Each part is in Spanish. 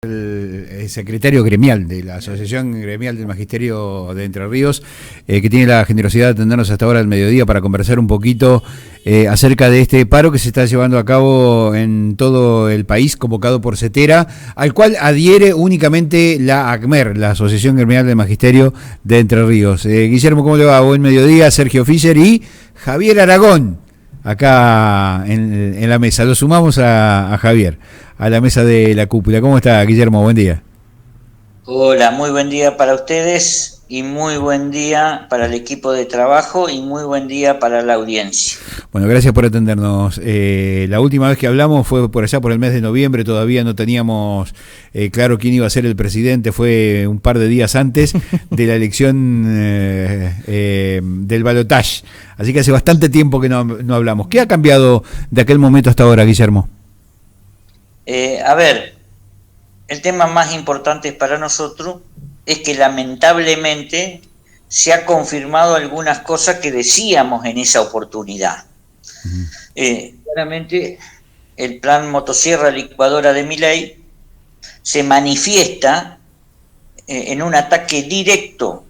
El secretario gremial de la Asociación Gremial del Magisterio de Entre Ríos, que tiene la generosidad de atendernos hasta ahora al mediodía para conversar un poquito acerca de este paro que se está llevando a cabo en todo el país, convocado por CETERA, al cual adhiere únicamente la ACMER, la Asociación Gremial del Magisterio de Entre Ríos. Guillermo, ¿cómo le va? Buen mediodía, Sergio Fischer y Javier Aragón, acá en la mesa. Lo sumamos a Javier, a la mesa de la cúpula. ¿Cómo está, Guillermo? Buen día. Hola, muy buen día para ustedes y muy buen día para el equipo de trabajo y muy buen día para la audiencia. Bueno, gracias por atendernos. La última vez que hablamos fue por allá por el mes de noviembre, todavía no teníamos claro quién iba a ser el presidente, fue un par de días antes de la elección del balotaje, así que hace bastante tiempo que no hablamos. ¿Qué ha cambiado de aquel momento hasta ahora, Guillermo? El tema más importante para nosotros es que lamentablemente se ha confirmado algunas cosas que decíamos en esa oportunidad. Claramente el plan motosierra licuadora de Milei se manifiesta en un ataque directo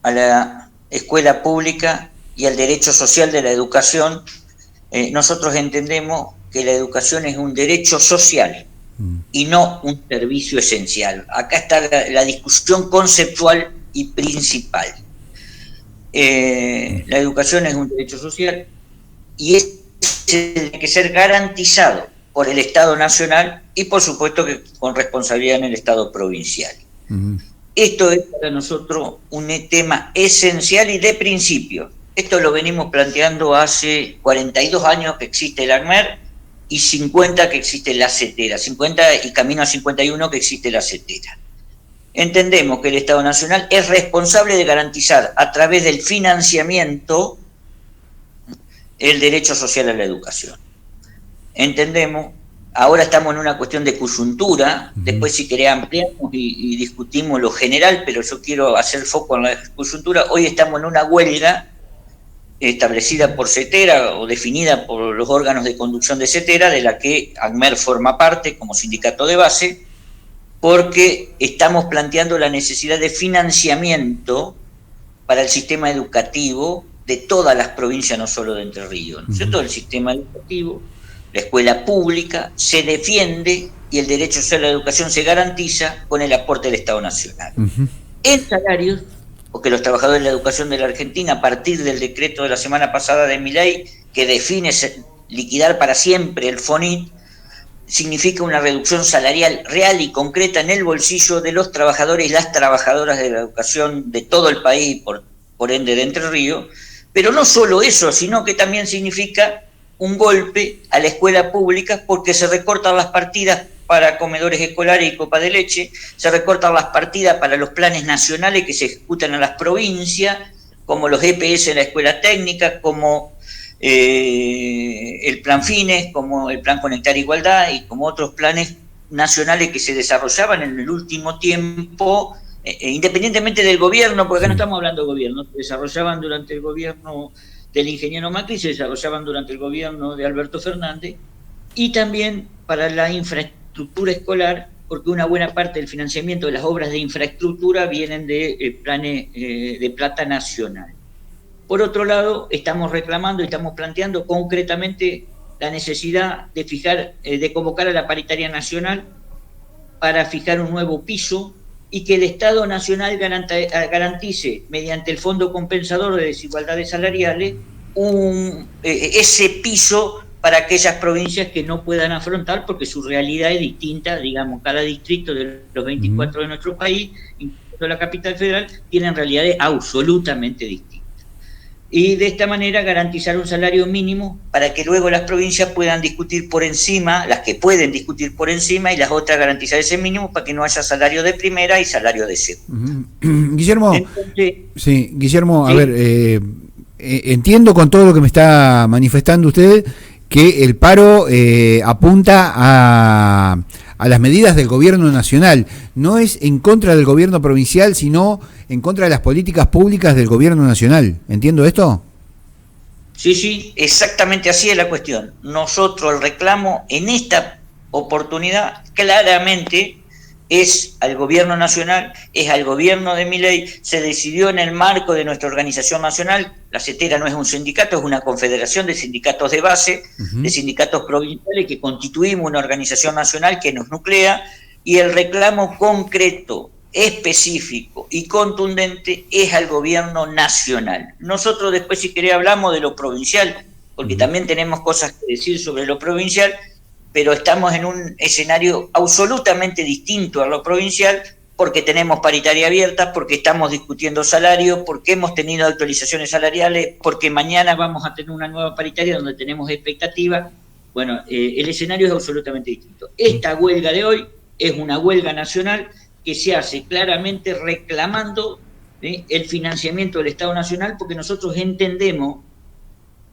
a la escuela pública y al derecho social de la educación. Nosotros entendemos que la educación es un derecho social y no un servicio esencial. Acá está la discusión conceptual y principal. La educación es un derecho social y tiene que ser garantizado por el Estado Nacional y por supuesto que con responsabilidad en el Estado provincial. Esto es para nosotros un tema esencial y de principio. Esto lo venimos planteando hace 42 años que existe el ACMER y 50 que existe la CETERA, 50 y camino a 51 que existe la CETERA. Entendemos que el Estado Nacional es responsable de garantizar a través del financiamiento el derecho social a la educación. Entendemos, ahora estamos en una cuestión de coyuntura, después si querés ampliamos y discutimos lo general, pero yo quiero hacer foco en la coyuntura. Hoy estamos en una huelga establecida por CETERA o definida por los órganos de conducción de CETERA, de la que ACMER forma parte como sindicato de base, porque estamos planteando la necesidad de financiamiento para el sistema educativo de todas las provincias, no solo de Entre Ríos, ¿no es cierto? El sistema educativo, la escuela pública, se defiende y el derecho social a la educación se garantiza con el aporte del Estado Nacional. En salarios, porque los trabajadores de la educación de la Argentina, a partir del decreto de la semana pasada de Milei, que define liquidar para siempre el FONIT, significa una reducción salarial real y concreta en el bolsillo de los trabajadores y las trabajadoras de la educación de todo el país, por ende de Entre Ríos. Pero no solo eso, sino que también significa un golpe a la escuela pública, porque se recortan las partidas para comedores escolares y copa de leche, se recortan las partidas para los planes nacionales que se ejecutan en las provincias, como los EPS en la escuela técnica, como el plan FINES, como el plan Conectar Igualdad y como otros planes nacionales que se desarrollaban en el último tiempo, independientemente del gobierno, porque acá no estamos hablando de gobierno, se desarrollaban durante el gobierno del ingeniero Macri, se desarrollaban durante el gobierno de Alberto Fernández, y también para la infraestructura escolar, porque una buena parte del financiamiento de las obras de infraestructura vienen de planes de plata nacional. Por otro lado, estamos reclamando y estamos planteando concretamente la necesidad de convocar a la paritaria nacional para fijar un nuevo piso y que el Estado Nacional garantice, mediante el Fondo Compensador de Desigualdades Salariales, ese piso para aquellas provincias que no puedan afrontar, porque su realidad es distinta. Digamos, cada distrito de los 24 de nuestro país, incluso la capital federal, tienen realidades absolutamente distintas. Y de esta manera garantizar un salario mínimo para que luego las provincias puedan discutir por encima, las que pueden discutir por encima, y las otras garantizar ese mínimo para que no haya salario de primera y salario de segunda. Guillermo, entonces, sí, Guillermo, ¿sí? A ver, entiendo con todo lo que me está manifestando usted que el paro apunta a las medidas del gobierno nacional. No es en contra del gobierno provincial, sino en contra de las políticas públicas del gobierno nacional. ¿Entiendo esto? Sí, exactamente así es la cuestión. Nosotros el reclamo en esta oportunidad claramente es al gobierno nacional, es al gobierno de Milei, se decidió en el marco de nuestra organización nacional. La CETERA no es un sindicato, es una confederación de sindicatos de base, de sindicatos provinciales, que constituimos una organización nacional que nos nuclea, y el reclamo concreto, específico y contundente es al gobierno nacional. Nosotros después, si querés, hablamos de lo provincial, porque también tenemos cosas que decir sobre lo provincial, pero estamos en un escenario absolutamente distinto a lo provincial, porque tenemos paritaria abierta, porque estamos discutiendo salarios, porque hemos tenido actualizaciones salariales, porque mañana vamos a tener una nueva paritaria donde tenemos expectativas. Bueno, el escenario es absolutamente distinto. Esta huelga de hoy es una huelga nacional que se hace claramente reclamando el financiamiento del Estado Nacional, porque nosotros entendemos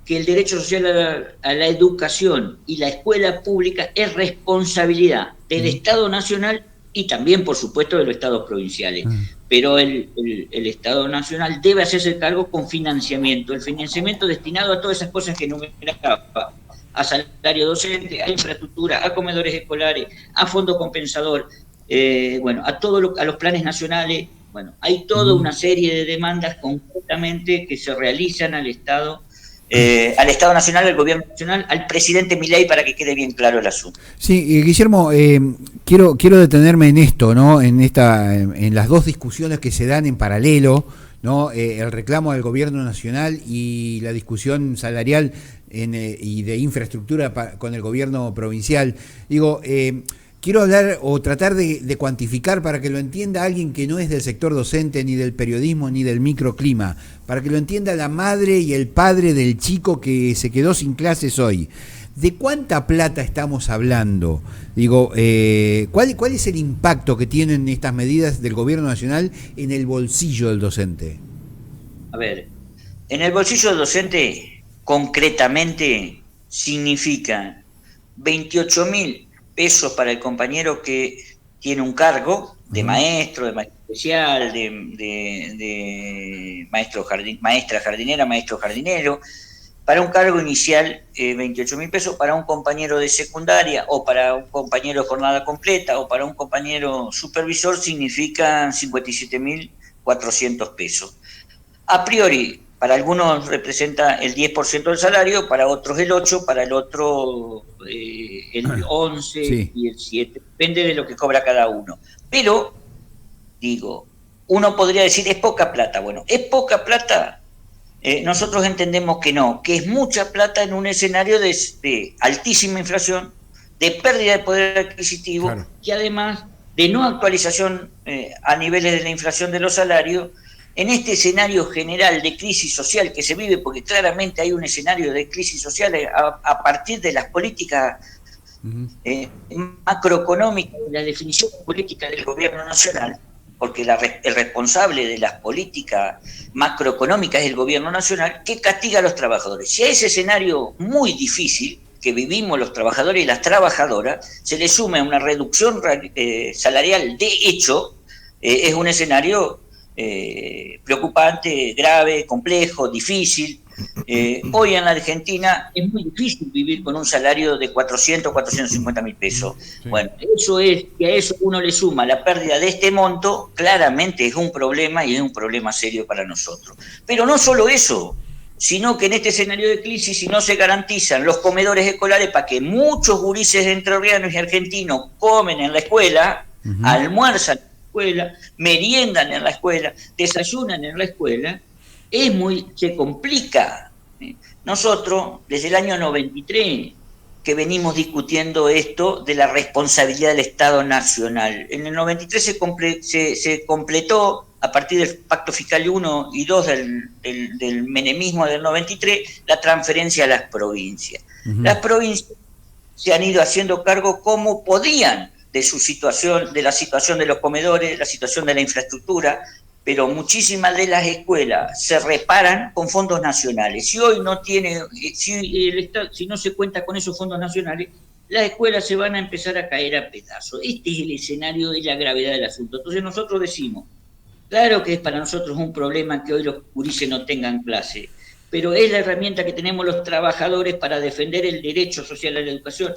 que el derecho social a la educación y la escuela pública es responsabilidad del Estado Nacional y también, por supuesto, de los estados provinciales. Pero el Estado Nacional debe hacerse cargo con financiamiento, el financiamiento destinado a todas esas cosas que enumeraba, a salario docente, a infraestructura, a comedores escolares, a fondo compensador, a los planes nacionales. Bueno, hay toda una serie de demandas concretamente que se realizan al Estado Nacional, al Gobierno Nacional, al presidente Milei, para que quede bien claro el asunto. Sí, Guillermo, quiero detenerme en esto, ¿no? En las dos discusiones que se dan en paralelo, ¿no? El reclamo del Gobierno Nacional y la discusión salarial y de infraestructura con el Gobierno provincial. Digo, quiero hablar o tratar de cuantificar para que lo entienda alguien que no es del sector docente, ni del periodismo, ni del microclima, para que lo entienda la madre y el padre del chico que se quedó sin clases hoy. ¿De cuánta plata estamos hablando? Digo, ¿cuál es el impacto que tienen estas medidas del Gobierno Nacional en el bolsillo del docente? A ver, en el bolsillo del docente, concretamente, significa 28.000 pesos para el compañero que tiene un cargo de maestro, de maestro especial, de maestra jardinera, maestro jardinero. Para un cargo inicial, 28.000 pesos. Para un compañero de secundaria, o para un compañero de jornada completa, o para un compañero supervisor, significan 57.400 pesos. A priori, para algunos representa el 10% del salario, para otros el 8%, para el otro el 11% y el 7%, depende de lo que cobra cada uno. Pero, digo, uno podría decir, ¿es poca plata? Bueno, ¿es poca plata? Nosotros entendemos que no, que es mucha plata en un escenario de altísima inflación, de pérdida de poder adquisitivo, claro, que además de no actualización a niveles de la inflación de los salarios, en este escenario general de crisis social que se vive, porque claramente hay un escenario de crisis social a partir de las políticas macroeconómicas, la definición política del gobierno nacional, porque el responsable de las políticas macroeconómicas es el gobierno nacional, que castiga a los trabajadores. Si a ese escenario muy difícil que vivimos los trabajadores y las trabajadoras, se le suma una reducción salarial de hecho, es un escenario preocupante, grave, complejo, difícil. Hoy en la Argentina es muy difícil vivir con un salario de 450.000 pesos. Sí. Bueno, eso es, que a eso uno le suma la pérdida de este monto, claramente es un problema, y es un problema serio para nosotros. Pero no solo eso, sino que en este escenario de crisis, si no se garantizan los comedores escolares para que muchos gurises entrerrianos y argentinos comen en la escuela, almuerzan escuela, meriendan en la escuela, desayunan en la escuela, se complica. Nosotros, desde el año 93, que venimos discutiendo esto de la responsabilidad del Estado Nacional. En el 93 se completó, a partir del Pacto Fiscal 1 y 2 del menemismo del 93, la transferencia a las provincias. Las provincias se han ido haciendo cargo como podían de su situación, de la situación de los comedores, la situación de la infraestructura, pero muchísimas de las escuelas se reparan con fondos nacionales. Si hoy no tiene, si no se cuenta con esos fondos nacionales, las escuelas se van a empezar a caer a pedazos. Este es el escenario y la gravedad del asunto. Entonces nosotros decimos, claro que es para nosotros un problema que hoy los gurises no tengan clase, pero es la herramienta que tenemos los trabajadores para defender el derecho social a la educación.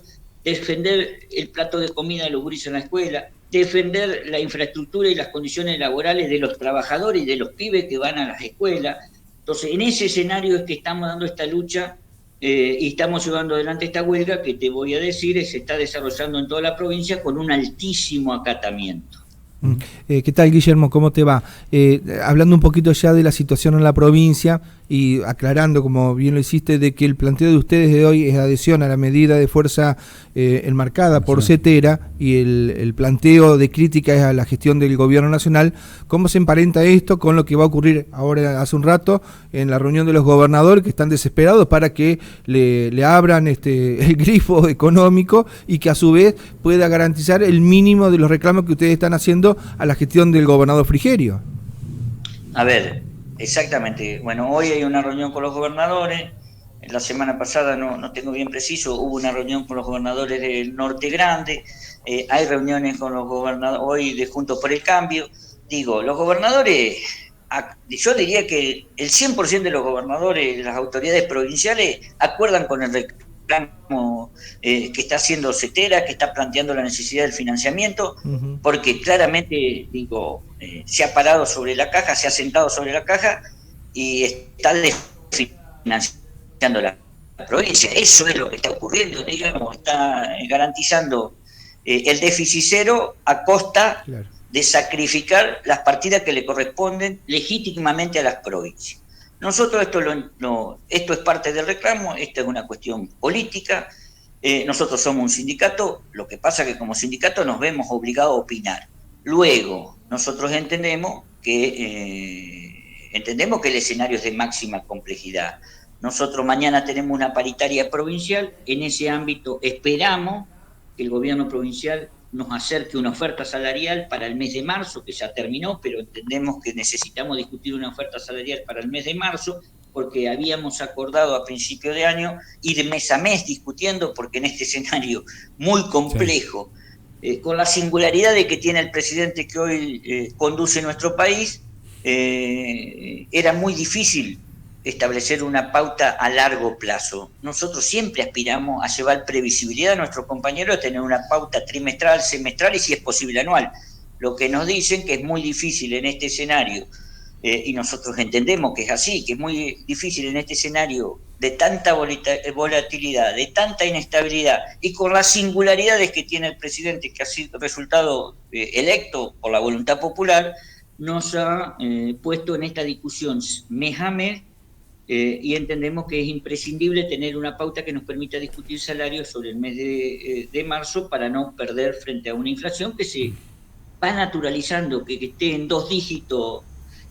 defender el plato de comida de los gurises en la escuela, defender la infraestructura y las condiciones laborales de los trabajadores y de los pibes que van a las escuelas. Entonces, en ese escenario es que estamos dando esta lucha y estamos llevando adelante esta huelga que te voy a decir, se está desarrollando en toda la provincia con un altísimo acatamiento. ¿Qué tal, Guillermo? ¿Cómo te va? Hablando un poquito ya de la situación en la provincia y aclarando, como bien lo hiciste, de que el planteo de ustedes de hoy es adhesión a la medida de fuerza enmarcada por CETERA y el planteo de crítica es a la gestión del gobierno nacional. ¿Cómo se emparenta esto con lo que va a ocurrir ahora, hace un rato, en la reunión de los gobernadores que están desesperados para que le abran el grifo económico y que a su vez pueda garantizar el mínimo de los reclamos que ustedes están haciendo a la gestión del gobernador Frigerio? A ver, exactamente. Bueno, hoy hay una reunión con los gobernadores. La semana pasada, no tengo bien preciso, hubo una reunión con los gobernadores del Norte Grande. Hay reuniones con los gobernadores hoy de Juntos por el Cambio. Digo, los gobernadores, yo diría que el 100% de los gobernadores, las autoridades provinciales, acuerdan con el reclamo que está haciendo CETERA, que está planteando la necesidad del financiamiento, porque claramente, digo, se ha parado sobre la caja, se ha sentado sobre la caja y está financiando la provincia. Eso es lo que está ocurriendo, digamos, está garantizando el déficit cero a costa de sacrificar las partidas que le corresponden legítimamente a las provincias. Nosotros esto es parte del reclamo, esta es una cuestión política, nosotros somos un sindicato, lo que pasa es que como sindicato nos vemos obligados a opinar. Luego, nosotros entendemos que el escenario es de máxima complejidad. Nosotros mañana tenemos una paritaria provincial, en ese ámbito esperamos que el gobierno provincial nos acerque una oferta salarial para el mes de marzo, que ya terminó, pero entendemos que necesitamos discutir una oferta salarial para el mes de marzo, porque habíamos acordado a principio de año ir mes a mes discutiendo, porque en este escenario muy complejo, con la singularidad de que tiene el presidente que hoy conduce nuestro país, era muy difícil establecer una pauta a largo plazo. Nosotros siempre aspiramos a llevar previsibilidad a nuestros compañeros, a tener una pauta trimestral, semestral y si es posible anual. Lo que nos dicen que es muy difícil en este escenario, y nosotros entendemos que es así, que es muy difícil en este escenario de tanta volatilidad, de tanta inestabilidad y con las singularidades que tiene el presidente que ha sido resultado electo por la voluntad popular, nos ha puesto en esta discusión mes a mes. Y entendemos que es imprescindible tener una pauta que nos permita discutir salarios sobre el mes de marzo para no perder frente a una inflación que se va naturalizando, que esté en 2 dígitos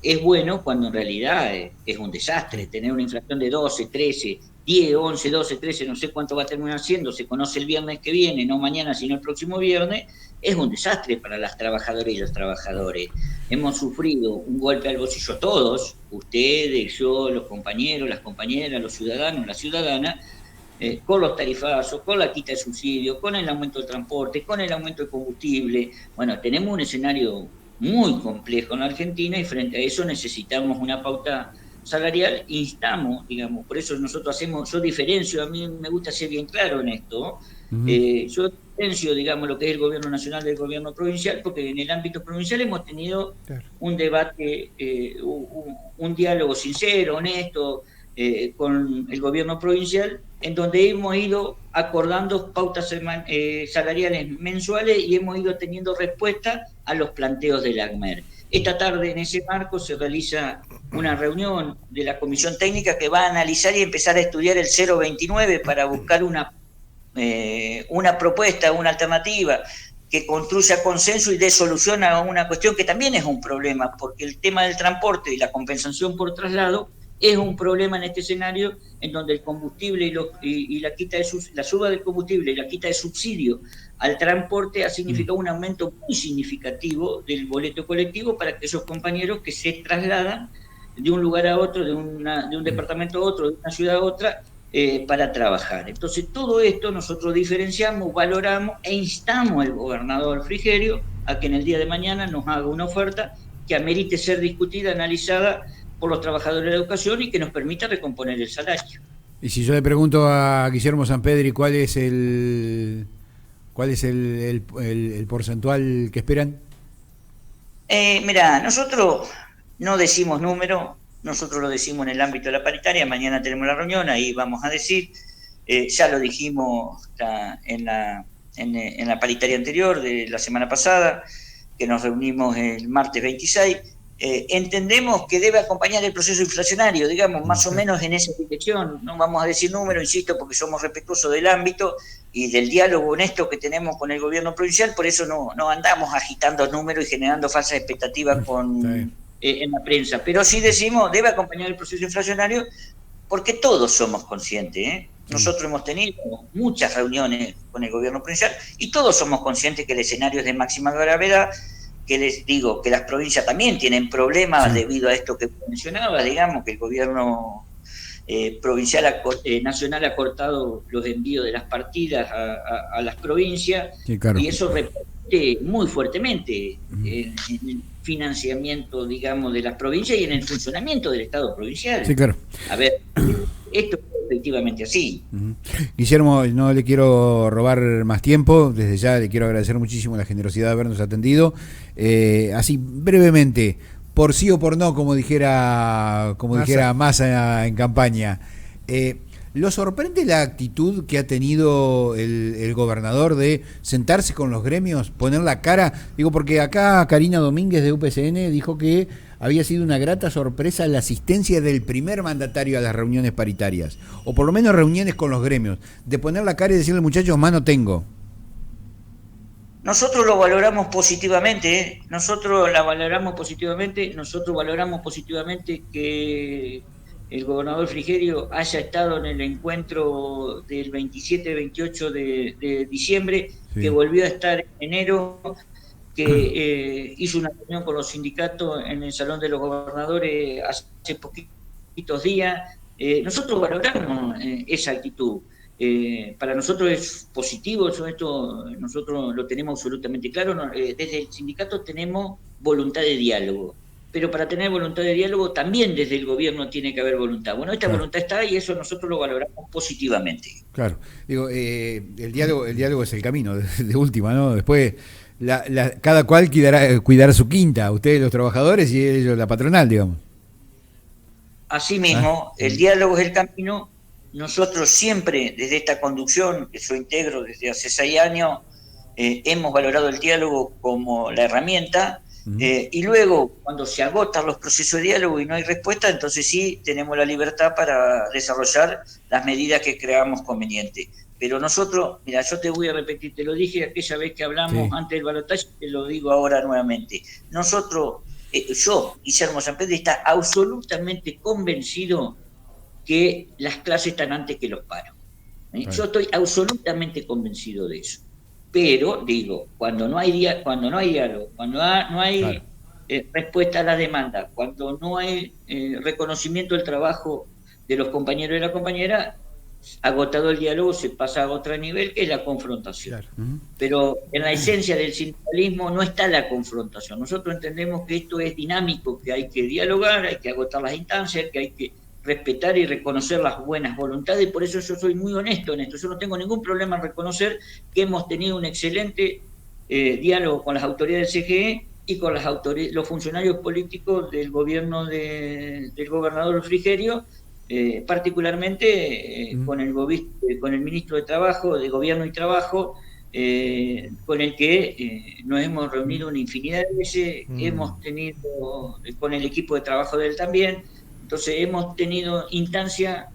es bueno cuando en realidad es un desastre. Tener una inflación de 12, 13, 10, 11, 12, 13, no sé cuánto va a terminar siendo, se conoce el viernes que viene, no mañana sino el próximo viernes, es un desastre para las trabajadoras y los trabajadores. Hemos sufrido un golpe al bolsillo todos, ustedes, yo, los compañeros, las compañeras, los ciudadanos, las ciudadanas, con los tarifazos, con la quita de subsidios, con el aumento del transporte, con el aumento del combustible. Bueno, tenemos un escenario muy complejo en la Argentina y frente a eso necesitamos una pauta salarial. Instamos, digamos, por eso nosotros yo diferencio, a mí me gusta ser bien claro en esto, yo diferencio, digamos, lo que es el gobierno nacional del gobierno provincial, porque en el ámbito provincial hemos tenido un debate, un diálogo sincero, honesto, con el gobierno provincial, en donde hemos ido acordando pautas salariales mensuales y hemos ido teniendo respuesta a los planteos del ACMER. Esta tarde, en ese marco, se realiza una reunión de la comisión técnica que va a analizar y empezar a estudiar el 029 para buscar una propuesta, una alternativa que construya consenso y dé solución a una cuestión que también es un problema, porque el tema del transporte y la compensación por traslado es un problema en este escenario en donde el combustible y la suba del combustible y la quita de subsidio al transporte ha significado un aumento muy significativo del boleto colectivo para aquellos compañeros que se trasladan de un lugar a otro, de un departamento a otro, de una ciudad a otra, para trabajar. Entonces, todo esto nosotros diferenciamos, valoramos e instamos al gobernador Frigerio a que en el día de mañana nos haga una oferta que amerite ser discutida, analizada por los trabajadores de la educación y que nos permita recomponer el salario. Y si yo le pregunto a Guillermo Sampedri cuál es el ¿Cuál es el porcentual que esperan? Mira, nosotros no decimos número, nosotros lo decimos en el ámbito de la paritaria. Mañana tenemos la reunión, ahí vamos a decir, ya lo dijimos en la paritaria anterior de la semana pasada, que nos reunimos el martes 26. Entendemos que debe acompañar el proceso inflacionario, digamos, más o menos en esa dirección. No vamos a decir número, insisto, porque somos respetuosos del ámbito y del diálogo honesto que tenemos con el gobierno provincial, por eso no andamos agitando números y generando falsas expectativas en la prensa. Pero sí decimos, debe acompañar el proceso inflacionario, porque todos somos conscientes, Nosotros hemos tenido muchas reuniones con el gobierno provincial y todos somos conscientes que el escenario es de máxima gravedad, que les digo que las provincias también tienen problemas debido a esto que mencionaba, digamos, que el gobierno provincial nacional ha cortado los envíos de las partidas a las provincias, claro. Y eso repercute muy fuertemente en el financiamiento, digamos, de las provincias y en el funcionamiento del Estado provincial. Sí, claro. A ver, esto es efectivamente así. Guillermo, no le quiero robar más tiempo, desde ya le quiero agradecer muchísimo la generosidad de habernos atendido. Así brevemente, por sí o por no, como dijera Massa en campaña, ¿lo sorprende la actitud que ha tenido el gobernador de sentarse con los gremios, poner la cara? Digo, porque acá Karina Domínguez de UPCN dijo que había sido una grata sorpresa la asistencia del primer mandatario a las reuniones paritarias, o por lo menos reuniones con los gremios, de poner la cara y decirle, muchachos, mano tengo. Nosotros lo valoramos positivamente, nosotros valoramos positivamente que el gobernador Frigerio haya estado en el encuentro del 27-28 de diciembre, que volvió a estar en enero, que hizo una reunión con los sindicatos en el Salón de los Gobernadores hace poquitos días. Nosotros valoramos esa actitud. Para nosotros es positivo, esto nosotros lo tenemos absolutamente claro. Desde el sindicato tenemos voluntad de diálogo, pero para tener voluntad de diálogo también desde el gobierno tiene que haber voluntad. Bueno, esta voluntad está y eso nosotros lo valoramos positivamente. Claro, digo, el diálogo es el camino, de última, ¿no? Después cada cual cuidará su quinta, ustedes los trabajadores y ellos la patronal, digamos. Asimismo, el diálogo es el camino. Nosotros siempre, desde esta conducción, que yo integro desde hace 6 años, hemos valorado el diálogo como la herramienta, y luego, cuando se agotan los procesos de diálogo y no hay respuesta, entonces sí tenemos la libertad para desarrollar las medidas que creamos convenientes. Pero nosotros, mira, yo te voy a repetir, te lo dije aquella vez que hablamos antes del balotaje, te lo digo ahora nuevamente. Nosotros, yo, Guillermo Sampedri, está absolutamente convencido que las clases están antes que los paros. Yo estoy absolutamente convencido de eso. Pero, digo, cuando no hay diálogo, cuando no hay respuesta a la demanda, cuando no hay reconocimiento del trabajo de los compañeros y la compañera, agotado el diálogo se pasa a otro nivel, que es la confrontación. Pero en la esencia del sindicalismo no está la confrontación. Nosotros entendemos que esto es dinámico, que hay que dialogar, hay que agotar las instancias, que hay que respetar y reconocer las buenas voluntades. Por eso yo soy muy honesto en esto. Yo no tengo ningún problema en reconocer que hemos tenido un excelente diálogo con las autoridades del CGE y con los funcionarios políticos del gobierno del gobernador Frigerio, particularmente con el ministro de Trabajo, de Gobierno y Trabajo, con el que nos hemos reunido una infinidad de veces, hemos tenido con el equipo de trabajo de él también. Entonces hemos tenido instancia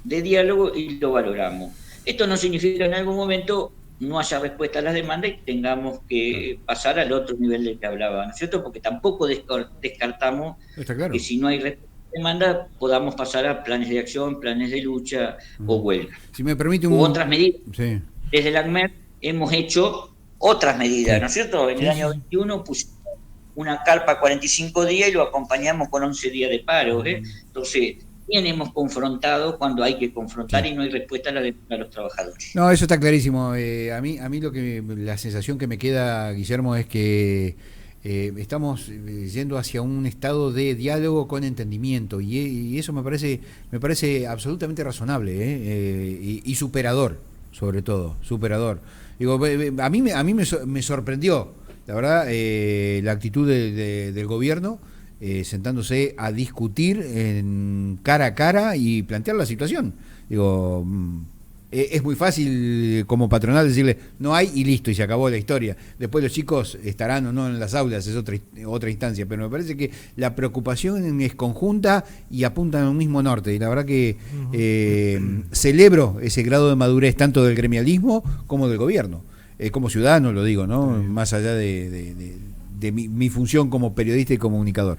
de diálogo y lo valoramos. Esto no significa que en algún momento no haya respuesta a las demandas y tengamos que pasar al otro nivel del que hablaba, ¿no es cierto? Porque tampoco descartamos que si no hay respuesta a la demanda podamos pasar a planes de acción, planes de lucha o huelga. Si me permite otras medidas. Sí. Desde la ACMER hemos hecho otras medidas, ¿no es cierto? En el año 21 pusimos una carpa 45 días y lo acompañamos con 11 días de paro. Entonces, bien hemos confrontado cuando hay que confrontar y no hay respuesta a los trabajadores. No, eso está clarísimo. A mí la sensación que me queda, Guillermo, es que estamos yendo hacia un estado de diálogo con entendimiento y eso me parece absolutamente razonable y superador, sobre todo, superador. Digo, a mí me sorprendió, la verdad, la actitud del gobierno, sentándose a discutir en cara a cara y plantear la situación. Digo, es muy fácil como patronal decirle no hay y listo, y se acabó la historia. Después los chicos estarán o no en las aulas, es otra instancia, pero me parece que la preocupación es conjunta y apunta en un mismo norte, y la verdad que celebro ese grado de madurez tanto del gremialismo como del gobierno, como ciudadano lo digo, ¿no? Más allá de mi función como periodista y comunicador.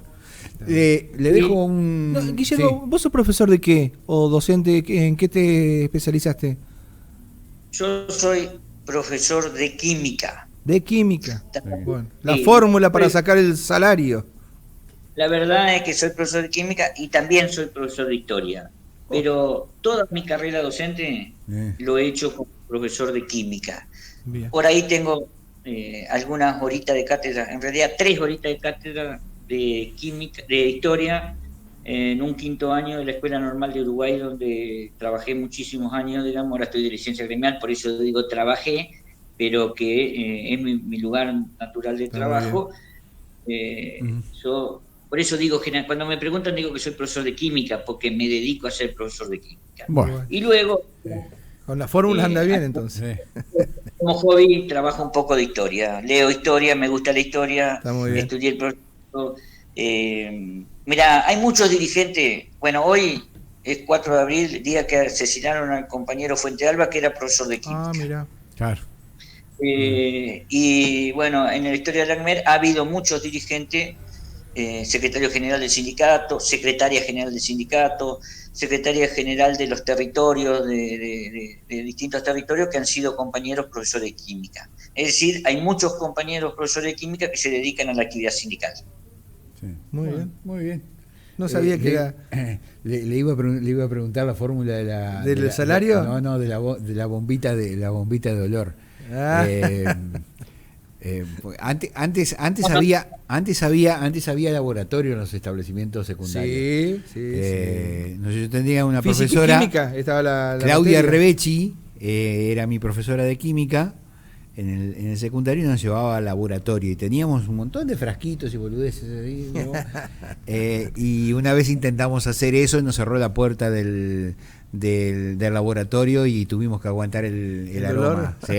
Le dejo un... No, Guillermo, ¿vos sos profesor de qué? ¿O docente? ¿En qué te especializaste? Yo soy profesor de química. De química. Bueno, la fórmula para sacar el salario. La verdad es que soy profesor de química y también soy profesor de historia. Pero toda mi carrera docente lo he hecho como profesor de química. Bien. Por ahí tengo algunas horitas de cátedra, en realidad 3 horitas de cátedra de química, de historia, en un 5º año de la Escuela Normal de Uruguay, donde trabajé muchísimos años, digamos. Ahora estoy de licencia gremial, por eso digo trabajé, pero que es mi lugar natural de trabajo. Yo, por eso digo, cuando me preguntan, digo que soy profesor de química, porque me dedico a ser profesor de química. Bueno. Y luego... Con las fórmulas anda bien, entonces. Como hobby trabajo un poco de historia. Leo historia, me gusta la historia, estudié el proceso. Mira, hay muchos dirigentes. Bueno, hoy es 4 de abril, día que asesinaron al compañero Fuentealba, que era profesor de química. Ah, mira. Claro. Y bueno, en la historia de ACMER ha habido muchos dirigentes, secretario general del sindicato, secretaria general del sindicato, secretaria general de los territorios, de distintos territorios, que han sido compañeros profesores de química. Es decir, hay muchos compañeros profesores de química que se dedican a la actividad sindical. Sí. Muy bien, muy bien. No sabía que era... Le iba a preguntar la fórmula ¿Del salario? No, de la bombita de olor. Ah. Antes había laboratorio en los establecimientos secundarios. Sí. Yo tenía una profesora, química, estaba la Claudia Rebechi, era mi profesora de química en el secundario, y nos llevaba al laboratorio y teníamos un montón de frasquitos y boludeces ahí, ¿no? Y una vez intentamos hacer eso y nos cerró la puerta del laboratorio y tuvimos que aguantar el aroma. Sí.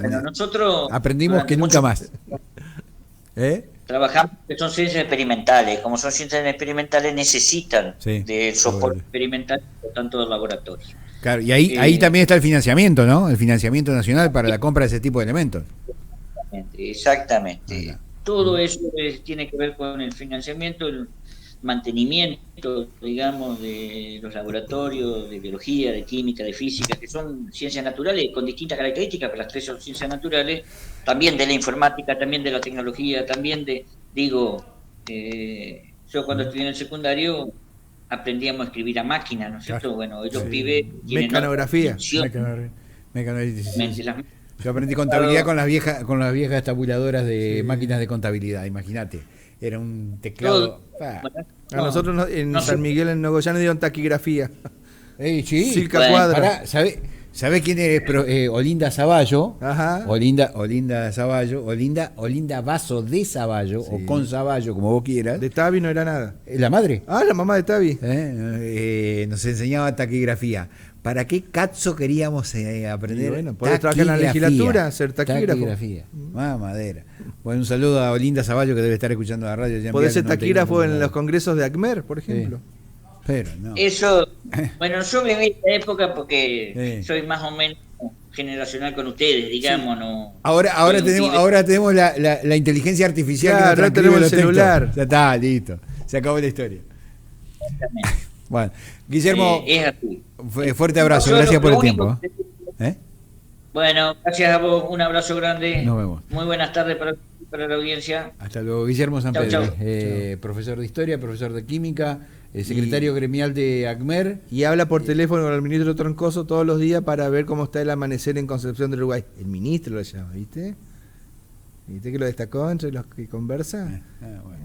Bueno, nosotros aprendimos que nunca más. Trabajamos, que son ciencias experimentales. Como son ciencias experimentales, necesitan de soporte experimental, por tanto, del laboratorio. Claro, y ahí también está el financiamiento, ¿no? El financiamiento nacional para la compra de ese tipo de elementos. Exactamente. Todo eso tiene que ver con el financiamiento, el mantenimiento, digamos, de los laboratorios de biología, de química, de física, que son ciencias naturales con distintas características, pero las 3 son ciencias naturales, también de la informática, también de la tecnología, también yo cuando estudié en el seculario aprendíamos a escribir a máquina, ¿no es cierto? Claro. Bueno, ellos pibes tienen mecanografía. Yo aprendí contabilidad con las viejas tabuladoras de máquinas de contabilidad, imagínate. Era un teclado. A nosotros en San Miguel, en Nogoyá, nos dieron taquigrafía. Sí. Silca Cuadra. ¿Sabés quién es Olinda Zavallo? Ajá. Olinda Zavallo. Olinda Vaso de Zavallo, o con Zavallo, como vos quieras. De Tavi no era nada. La madre. Ah, la mamá de Tavi. Nos enseñaba taquigrafía. ¿Para qué cazzo queríamos aprender? Bueno, podés trabajar en la legislatura, ser taquígrafo. Taquigrafía. Mamadera. Bueno, un saludo a Olinda Zavallo, que debe estar escuchando la radio. Podés ser taquígrafo en los congresos de ACMER, por ejemplo. Pero no. Eso, bueno, yo viví esta época porque soy más o menos generacional con ustedes, digamos. No. Ahora tenemos la inteligencia artificial. Claro, ahora tenemos el celular. Ya está, listo. Se acabó la historia. Exactamente. Bueno, Guillermo, es así. Fuerte abrazo, gracias por el tiempo. Bueno, gracias a vos, un abrazo grande. Nos vemos. Muy buenas tardes para la audiencia. Hasta luego. Guillermo Sampedro, profesor de historia, profesor de química, secretario gremial de ACMER. Y habla por teléfono con el ministro Troncoso todos los días para ver cómo está el amanecer en Concepción del Uruguay. El ministro lo llama, ¿viste? ¿Viste que lo destacó entre los que conversa? Bueno.